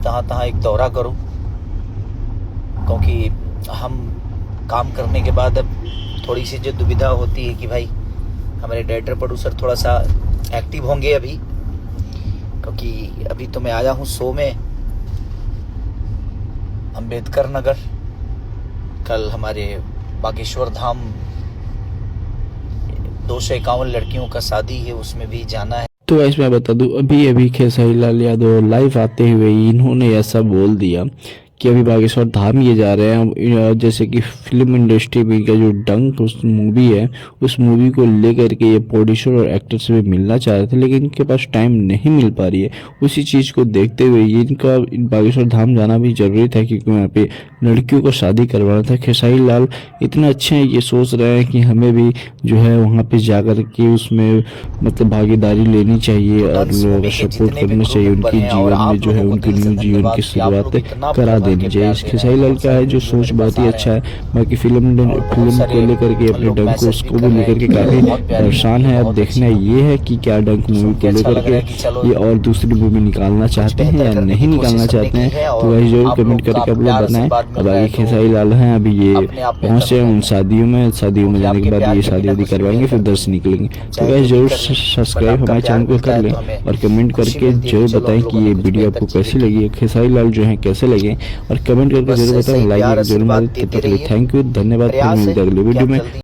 तहाँ तहाँ एक दौरा करूं, क्योंकि हम काम करने के बाद अब थोड़ी सी जो दुविधा होती है कि भाई हमारे डायरेक्टर प्रोड्यूसर थोड़ा सा एक्टिव होंगे अभी, क्योंकि अभी तो मैं आया हूँ शो में अंबेडकर नगर। कल हमारे बागेश्वर धाम 251 लड़कियों का शादी है, उसमें भी जाना है। तो गाइस मैं बता दूं, अभी अभी खेसारी लाल यादव लाइव आते हुए इन्होंने ऐसा बोल दिया कि अभी बागेश्वर धाम ये जा रहे हैं। जैसे कि फिल्म इंडस्ट्री में का जो डंक उस मूवी है, उस मूवी को लेकर के ये प्रोड्यूसर और एक्टर से भी मिलना चाह रहे थे, लेकिन इनके पास टाइम नहीं मिल पा रही है। उसी चीज़ को देखते हुए ये इनका बागेश्वर धाम जाना भी जरूरी था, क्योंकि वहाँ पे लड़कियों को शादी करवाना था। खेसारी लाल इतना अच्छे हैं, ये सोच रहे हैं कि हमें भी जो है वहाँ पे जाकर के उसमें मतलब भागीदारी लेनी चाहिए और सपोर्ट करना चाहिए। उनके जीवन में जो है उनके न्यू जीवन की शुरुआत करा देनी चाहिए। खेसारी लाल का है जो सोच बहुत ही अच्छा है। बाकी फिल्म को लेकर के अपने डंक को उसको भी लेकर के काफ़ी परेशान है। अब देखना ये है कि क्या डंक मूवी को लेकर के ये और दूसरी मूवी निकालना चाहते हैं या नहीं निकालना चाहते हैं, तो वही जरूर कमेंट करके आप लोग बताएं। अब आगे खेसारी लाल हैं, अभी ये पहुंचे हैं उन शादियों में जाने के बाद ये शादी करवाएंगे, फिर दर्शन निकलेंगे। तो गाइस जरूर सब्सक्राइब हमारे चैनल को कर लें और कमेंट करके जरूर बताएं कि ये वीडियो आपको कैसी लगी, खेसारी लाल जो है कैसे लगे, और कमेंट करके जरूर बताएं। लाइक जरूर मारें। तब तक के लिए थैंक यू, धन्यवाद। फिर मिलते हैं अगले वीडियो में।